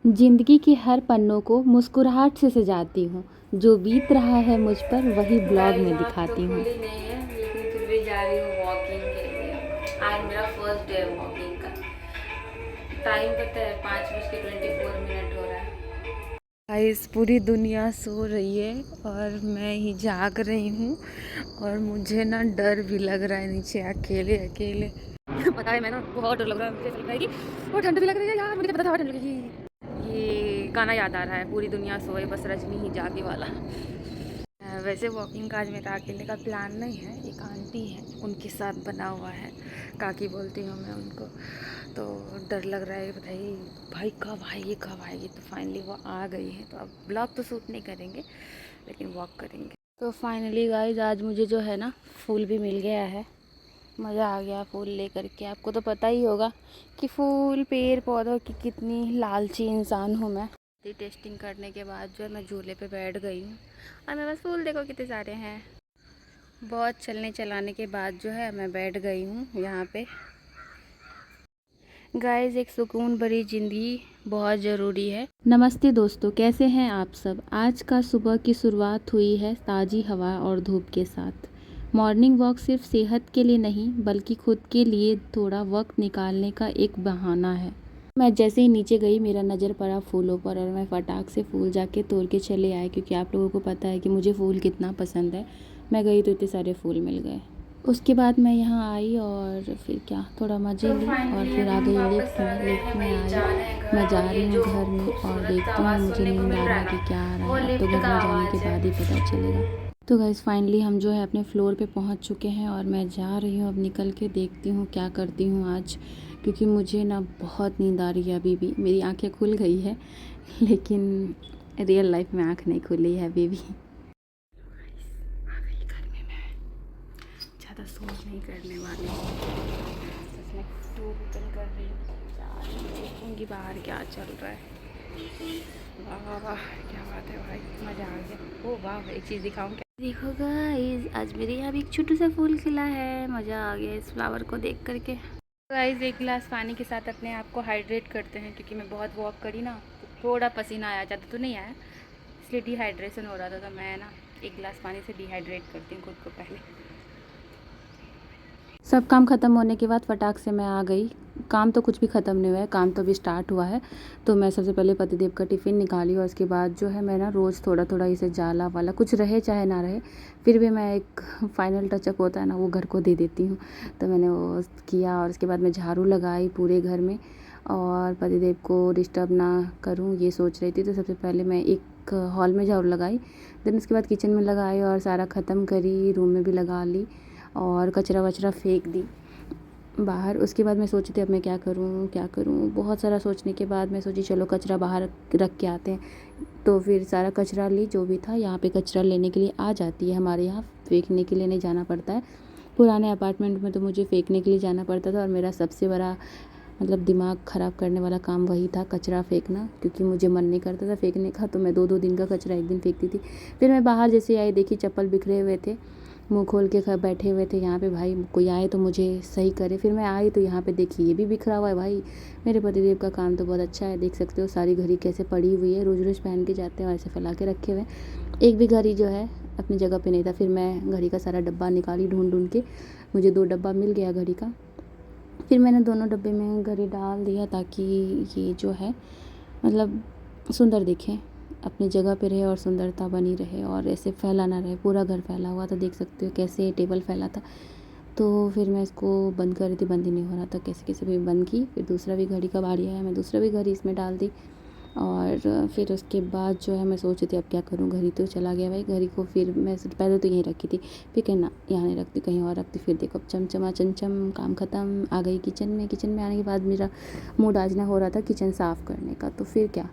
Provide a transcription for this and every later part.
जिंदगी के हर पन्नों को मुस्कुराहट से सजाती हूँ। जो बीत रहा है मुझ पर वही ब्लॉग में आँख तो दिखाती हूँ। खुली नहीं है लेकिन फिर भी जा रही हूँ वॉकिंग के लिए। आज मेरा फर्स्ट डे है वॉकिंग का। टाइम पता है 5:24 हो रहा है। गाइस पूरी दुनिया सो रही है और मैं ही जाग रही हूँ और मुझे ना डर भी लग रहा है नीचे अकेले अकेले। पता है मैं ना बहुत डर लग रहा है मुझे, चल रहा है कि बहुत ठंड भी लग रही है यार, मुझे पता था बहुत ठंड लगेगी। ये गाना याद आ रहा है, पूरी दुनिया सोए बस रजनी ही जागे वाला। वैसे वॉकिंग का आज मेरा अकेले का प्लान नहीं है, एक आंटी है उनके साथ बना हुआ है, काकी बोलती हूँ मैं उनको। तो डर लग रहा है, बताइए भाई कब आएगी कब आएगी। तो फाइनली वो आ गई है, तो अब ब्लॉग तो शूट नहीं करेंगे लेकिन वॉक करेंगे। तो फाइनली गाइज आज मुझे जो है ना फूल भी मिल गया है। मज़ा आ गया फूल लेकर के। आपको तो पता ही होगा कि फूल पेड़ पौधों की कितनी लालची इंसान हूँ मैं। टेस्टिंग करने के बाद जो है मैं झूले पे बैठ गई हूँ और मेरे पास फूल देखो कितने सारे हैं। बहुत चलने चलाने के बाद जो है मैं बैठ गई हूँ यहाँ पे। गाइस एक सुकून भरी ज़िंदगी बहुत ज़रूरी है। नमस्ते दोस्तों, कैसे हैं आप सब। आज का सुबह की शुरुआत हुई है ताज़ी हवा और धूप के साथ। मॉर्निंग वॉक सिर्फ सेहत के लिए नहीं बल्कि खुद के लिए थोड़ा वक्त निकालने का एक बहाना है। मैं जैसे ही नीचे गई मेरा नज़र पड़ा फूलों पर और मैं फटाक से फूल जाके तोड़ के चले आए, क्योंकि आप लोगों को पता है कि मुझे फूल कितना पसंद है। मैं गई तो इतने सारे फूल मिल गए। उसके बाद मैं यहाँ आई और फिर क्या थोड़ा मज़े ली और फिर आ गई लिफ्ट में आई। मैं जा रही हूँ घर में और देखती हूँ मुझे नींद आ रहा है कि क्या आ रहा है। अब तो घर में जाने के बाद ही पता चलेगा। तो गाइस फाइनली हम जो है अपने फ्लोर पे पहुँच चुके हैं और मैं जा रही हूँ। अब निकल के देखती हूँ क्या करती हूँ आज, क्योंकि मुझे ना बहुत नींद आ रही है अभी भी। मेरी आंखें खुल गई है लेकिन रियल लाइफ में आँख नहीं खुली है अभी भी। ज़्यादा सोच नहीं करने वाली हूँ, बस मैं टूर ओपन कर रही हूँ, देखूँगी बाहर क्या चल रहा है। वाह वाह वाह क्या बात है भाई, मज़ा आ गया। ओ वाह एक चीज़ दिखाऊँ क्या, देखो गाइस आज मेरे यहाँ भी एक छोटू सा फूल खिला है। मज़ा आ गया इस फ्लावर को देख करके। गाइस एक गिलास पानी के साथ अपने आप को हाइड्रेट करते हैं, क्योंकि मैं बहुत वॉक करी ना तो थोड़ा पसीना आया, ज़्यादा तो नहीं आया, इसलिए डिहाइड्रेशन हो रहा था। तो मैं ना एक गिलास पानी से डिहाइड्रेट करती हूँ खुद को पहले। सब काम ख़त्म होने के बाद फटाक से मैं आ गई। काम तो कुछ भी ख़त्म नहीं हुआ है, काम तो अभी स्टार्ट हुआ है। तो मैं सबसे पहले पतिदेव का टिफ़िन निकाली और उसके बाद जो है मैं ना रोज़ थोड़ा थोड़ा इसे जाला वाला कुछ रहे चाहे ना रहे, फिर भी मैं एक फाइनल टचअप होता है ना वो घर को दे देती हूँ। तो मैंने वो किया और उसके बाद मैं झाड़ू लगाई पूरे घर में और पतिदेव को डिस्टर्ब ना करूँ ये सोच रही थी। तो सबसे पहले मैं एक हॉल में झाड़ू लगाई, देन उसके बाद किचन में लगाई और सारा ख़त्म करी, रूम में भी लगा ली और कचरा वचरा फेंक दी बाहर। उसके बाद मैं सोची थी अब मैं क्या करूँ क्या करूँ। बहुत सारा सोचने के बाद मैं सोची चलो कचरा बाहर रख के आते हैं। तो फिर सारा कचरा ली जो भी था। यहाँ पे कचरा लेने के लिए आ जाती है हमारे यहाँ, फेंकने के लिए नहीं जाना पड़ता है। पुराने अपार्टमेंट में तो मुझे फेंकने के लिए जाना पड़ता था और मेरा सबसे बड़ा मतलब दिमाग ख़राब करने वाला काम वही था, कचरा फेंकना, क्योंकि मुझे मन नहीं करता था फेंकने का। तो मैं 2-2 दिन का कचरा एक दिन फेंकती थी। फिर मैं बाहर जैसे आई देखी चप्पल बिखरे हुए थे, मुंह खोल के बैठे हुए थे यहाँ पे, भाई कोई आए तो मुझे सही करे। फिर मैं आई तो यहाँ पे देखी ये भी बिखरा हुआ है। भाई मेरे पतिदेव का काम तो बहुत अच्छा है, देख सकते हो सारी घड़ी कैसे पड़ी हुई है, रोज़ रोज़ पहन के जाते हैं और ऐसे फैला के रखे हुए हैं। एक भी घड़ी जो है अपनी जगह पे नहीं था। फिर मैं घड़ी का सारा डब्बा निकाली ढूंढ ढूंढ के, मुझे 2 डब्बा मिल गया घड़ी का। फिर मैंने दोनों डब्बे में घड़ी डाल दिया ताकि ये जो है मतलब सुंदर दिखे, अपनी जगह पे रहे और सुंदरता बनी रहे और ऐसे फैला ना रहे। पूरा घर फैला हुआ था, देख सकते हो कैसे टेबल फैला था। तो फिर मैं इसको बंद कर रही थी, बंद ही नहीं हो रहा था, कैसे कैसे भी बंद की। फिर दूसरा भी घड़ी का बारी आया, मैं दूसरा भी घड़ी इसमें डाल दी और फिर उसके बाद जो है मैं सोच रही थी अब क्या करूँ, घड़ी तो चला गया भाई। घड़ी को फिर मैं पहले तो यहीं रखी थी, फिर कहना यहाँ नहीं रखती कहीं और रखती। फिर देखो चमचमा चमचम काम ख़त्म, आ गई किचन में। किचन में आने के बाद मेरा मूड आज ना हो रहा था किचन साफ़ करने का। तो फिर क्या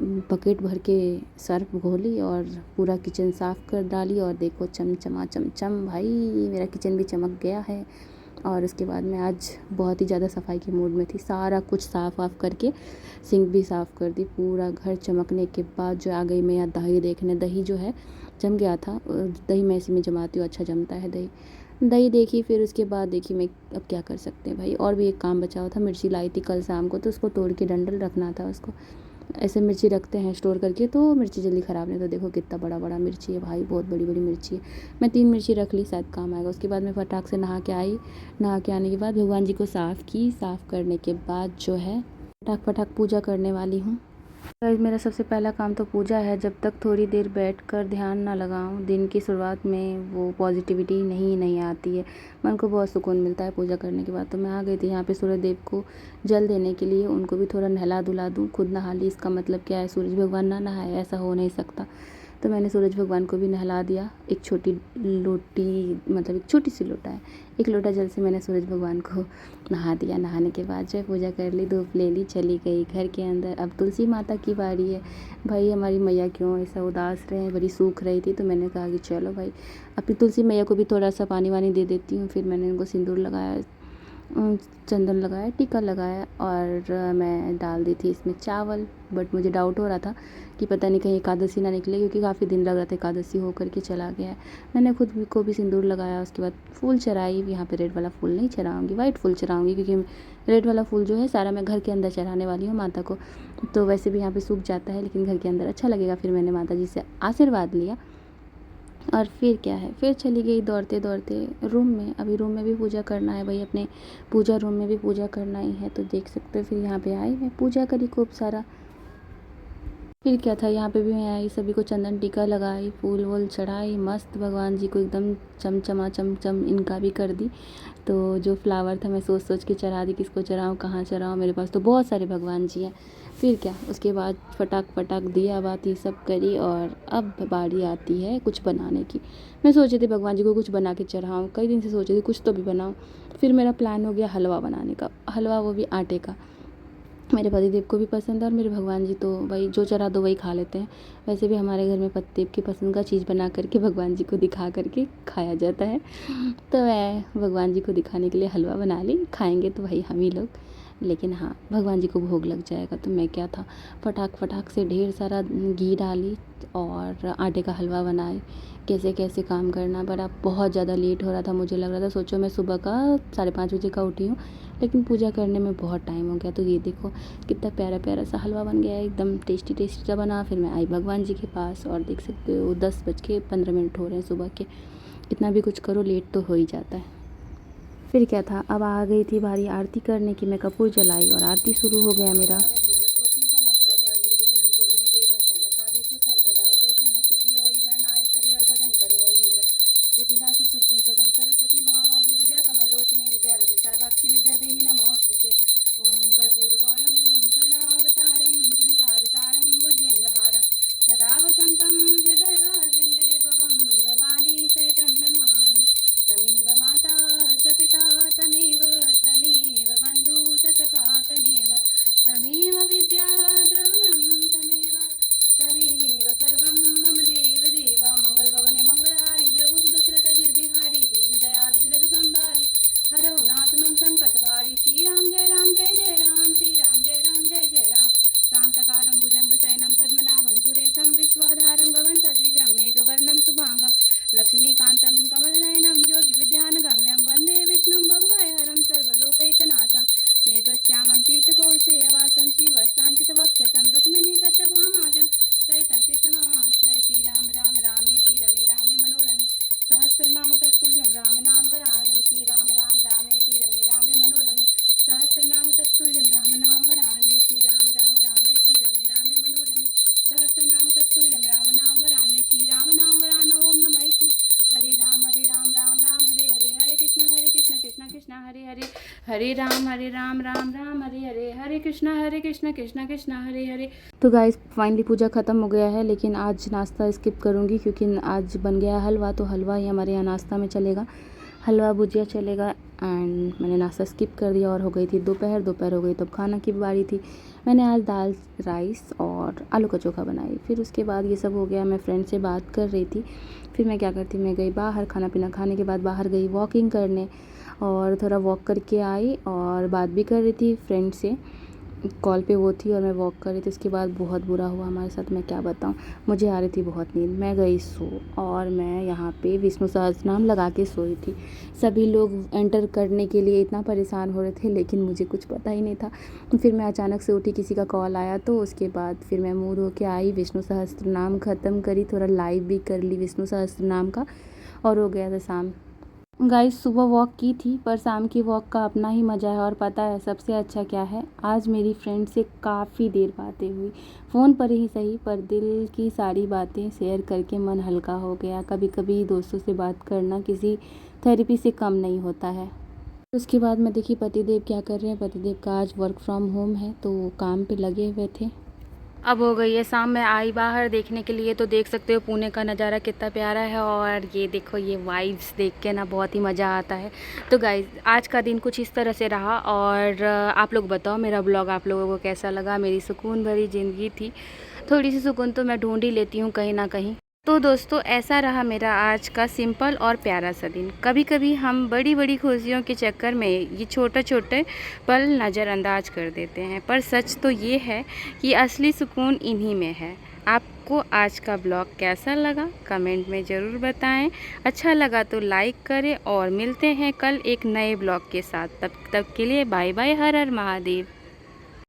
बकेट भर के सर्फ घोली और पूरा किचन साफ़ कर डाली और देखो चमचमा चमचम भाई मेरा किचन भी चमक गया है। और उसके बाद मैं आज बहुत ही ज़्यादा सफाई के मूड में थी, सारा कुछ साफ़ वाफ़ करके सिंक भी साफ़ कर दी। पूरा घर चमकने के बाद जो आ गई मैं यहाँ दही देखने। दही जो है जम गया था, दही मैं इसी में जमाती हूँ, अच्छा जमता है दही। दही देखी, फिर उसके बाद देखी मैं अब क्या कर सकते हैं भाई। और भी एक काम बचा हुआ था, मिर्ची लाई थी कल शाम को तो उसको तोड़ के डंडल रखना था उसको। ऐसे मिर्ची रखते हैं स्टोर करके तो मिर्ची जल्दी ख़राब नहीं। तो देखो कितना बड़ा बड़ा मिर्ची है भाई, बहुत बड़ी बड़ी मिर्ची है। मैं 3 मिर्ची रख ली, शायद काम आएगा। उसके बाद मैं फटाक से नहा के आई। नहा के आने के बाद भगवान जी को साफ़ की। साफ़ करने के बाद जो है फटाक फटाक पूजा करने वाली हूँ। गाइस मेरा सबसे पहला काम तो पूजा है। जब तक थोड़ी देर बैठकर ध्यान ना लगाऊं दिन की शुरुआत में, वो पॉजिटिविटी नहीं आती है। मन को बहुत सुकून मिलता है पूजा करने के बाद। तो मैं आ गई थी यहाँ पे सूर्य देव को जल देने के लिए। उनको भी थोड़ा नहला धुला दूँ। खुद नहा ली, इसका मतलब क्या है, सूरज भगवान ना नहाए, ऐसा हो नहीं सकता। तो मैंने सूरज भगवान को भी नहला दिया। एक छोटी लोटी, मतलब एक छोटी सी लोटा है, एक लोटा जल से मैंने सूरज भगवान को नहा दिया। नहाने के बाद जो है पूजा कर ली, धूप ले ली, चली गई घर के अंदर। अब तुलसी माता की बारी है। भाई हमारी मैया क्यों ऐसा उदास रहे, बड़ी सूख रही थी। तो मैंने कहा कि चलो भाई अपनी तुलसी मैया को भी थोड़ा सा पानी वानी दे देती हूँ। फिर मैंने उनको सिंदूर लगाया, चंदन लगाया, टीका लगाया और मैं डाल दी थी इसमें चावल। बट मुझे डाउट हो रहा था कि पता नहीं कहीं एकादशी ना निकले, क्योंकि काफ़ी दिन लग रहा था एकादशी हो कर के चला गया है। मैंने खुद को भी सिंदूर लगाया। उसके बाद फूल चढ़ाई। यहाँ पे रेड वाला फूल नहीं चढ़ाऊँगी, वाइट फूल चढ़ाऊँगी, क्योंकि रेड वाला फूल जो है सारा मैं घर के अंदर चढ़ाने वाली हूँ माता को। तो वैसे भी यहाँ पे सूख जाता है, लेकिन घर के अंदर अच्छा लगेगा। फिर मैंने माता जी से आशीर्वाद लिया और फिर क्या है, फिर चली गई दौड़ते दौड़ते रूम में। अभी रूम में भी पूजा करना है भाई, अपने पूजा रूम में भी पूजा करना ही है। तो देख सकते हो, फिर यहाँ पे आई, मैं पूजा करी खूब सारा। फिर क्या था, यहाँ पे भी मैं आई, सभी को चंदन टीका लगाई, फूल वूल चढ़ाई, मस्त भगवान जी को एकदम चमचमा चमचम इनका भी कर दी। तो जो फ्लावर था मैं सोच सोच के चढ़ा दी, किसको चढ़ाऊँ कहाँ चढ़ाऊँ, मेरे पास तो बहुत सारे भगवान जी हैं। फिर क्या, उसके बाद फटाक फटाक दिया बाती सब करी और अब बारी आती है कुछ बनाने की। मैं सोची थी भगवान जी को कुछ बना के चढ़ाऊँ, कई दिन से सोची थी कुछ तो भी बनाऊँ। फिर मेरा प्लान हो गया हलवा बनाने का, हलवा वो भी आटे का। मेरे पतिदेव को भी पसंद है और मेरे भगवान जी तो भाई जो चढ़ा दो वही खा लेते हैं। वैसे भी हमारे घर में पतिदेव की पसंद का चीज़ बना करके भगवान जी को दिखा करके खाया जाता है। तो मैं भगवान जी को दिखाने के लिए हलवा बना ली, खाएंगे तो भाई हम ही लोग, लेकिन हाँ भगवान जी को भोग लग जाएगा। तो मैं क्या था, फटाक फटाक से ढेर सारा घी डाली और आटे का हलवा बनाए। कैसे कैसे काम करना पड़ा, बहुत ज़्यादा लेट हो रहा था। मुझे लग रहा था, सोचो मैं सुबह का 5:30 बजे का उठी हूँ, लेकिन पूजा करने में बहुत टाइम हो गया। तो ये देखो कितना प्यारा प्यारा सा हलवा बन गया है, एकदम टेस्टी टेस्टी सा बना। फिर मैं आई भगवान जी के पास और देख सकते हो 10:15 हो रहे हैं सुबह के। इतना भी कुछ करो लेट तो हो ही जाता है। फिर क्या था, अब आ गई थी बारी आरती करने की। मैं कपूर जलाई और आरती शुरू हो गया मेरा। तमेव विद्या द्रविणं तमेव सर्वं मम देव देवा मंगलभवने मंगलहारी द्रवु दशरथ बिहारी दीन दयाल जगद संभारी हरौ नाथ मम संकट भारी। श्री राम जय राम जय जय राम, श्री राम जय राम जय जय राम। शांतकारं भुजंगशयनं पद्मनाभं सुरेशं विश्वाधारं गगनसदृशं मेघवर्णं शुभांगं लक्ष्मीकान्तं कमलनयनं योगिविद्यानगम्यं वन्दे विष्णुं भवभयहरं सर्वलोकैकनाथं मेघश्यामं पीतकोशेयवासं श्रीवत्साङ्कितवक्षसं रुक्मिणी सत्यभामाजं सहितं कृष्णमाश्रय। श्री राम राम रामेति रमे रामे मनोरमे सहस्रनाम तत्तुल्यं राम नाम वरानने। श्री राम राम रामेति रमे रामे मनोरमे सहस्रनाम तत्तुल्यं राम नाम वरानने। श्री राम राम रामेति रमे रामे मनोरमे सहस्रनाम तत्तुल्यं राम नाम वरानने। श्री राम नाम वरान ओम नमः इति। हरे राम राम राम हरे हरे, हरे कृष्ण कृष्ण कृष्ण हरे हरे, हरे राम राम राम हरे हरे, हरे कृष्ण कृष्ण कृष्ण हरे हरे। तो गाइस फाइनली पूजा ख़त्म हो गया है, लेकिन आज नाश्ता स्किप करूँगी क्योंकि आज बन गया हलवा। तो हलवा ही हमारे यहाँ नाश्ता में चलेगा, हलवा भुजिया चलेगा। एंड मैंने नाश्ता स्किप कर दिया और हो गई थी दोपहर हो गई, तो खाना की बारी थी। मैंने आज दाल राइस और आलू का चोखा बनाई। फिर उसके बाद ये सब हो गया, मैं फ्रेंड से बात कर रही थी। फिर मैं क्या करती, मैं गई बाहर, खाना पीना खाने के बाद बाहर गई वॉकिंग करने और थोड़ा वॉक करके आई और बात भी कर रही थी फ्रेंड से। कॉल पे वो थी और मैं वॉक कर रही थी। उसके बाद बहुत बुरा हुआ हमारे साथ, मैं क्या बताऊँ। मुझे आ रही थी बहुत नींद, मैं गई सो और मैं यहाँ पे विष्णु सहस्त्रनाम लगा के सोई थी। सभी लोग एंटर करने के लिए इतना परेशान हो रहे थे, लेकिन मुझे कुछ पता ही नहीं था। फिर मैं अचानक से उठी, किसी का कॉल आया, तो उसके बाद फिर मैं मुँह धो के आई, विष्णु सहस्त्रनाम ख़त्म करी, थोड़ा लाइव भी कर ली विष्णु सहस्त्रनाम का, और हो गया था शाम। गाइस सुबह वॉक की थी, पर शाम की वॉक का अपना ही मज़ा है। और पता है सबसे अच्छा क्या है, आज मेरी फ्रेंड से काफ़ी देर बातें हुई, फ़ोन पर ही सही, पर दिल की सारी बातें शेयर करके मन हल्का हो गया। कभी कभी दोस्तों से बात करना किसी थेरेपी से कम नहीं होता है। उसके बाद मैं देखी पतिदेव क्या कर रहे हैं। पतिदेव का आज वर्क फ्रॉम होम है, तो वो काम पे लगे हुए थे। अब हो गई है शाम, मैं आई बाहर देखने के लिए, तो देख सकते हो पुणे का नज़ारा कितना प्यारा है। और ये देखो, ये वाइब्स देख के ना बहुत ही मज़ा आता है। तो गाइज आज का दिन कुछ इस तरह से रहा। और आप लोग बताओ मेरा ब्लॉग आप लोगों को कैसा लगा। मेरी सुकून भरी ज़िंदगी थी, थोड़ी सी सुकून तो मैं ढूंढ ही लेती हूँ कहीं ना कहीं। तो दोस्तों ऐसा रहा मेरा आज का सिंपल और प्यारा सा दिन। कभी कभी हम बड़ी बड़ी खुशियों के चक्कर में ये छोटे छोटे पल नज़रअंदाज कर देते हैं, पर सच तो ये है कि असली सुकून इन्हीं में है। आपको आज का ब्लॉग कैसा लगा कमेंट में ज़रूर बताएं। अच्छा लगा तो लाइक करें, और मिलते हैं कल एक नए ब्लॉग के साथ। तब तक के लिए बाय बाय, हर हर महादेव।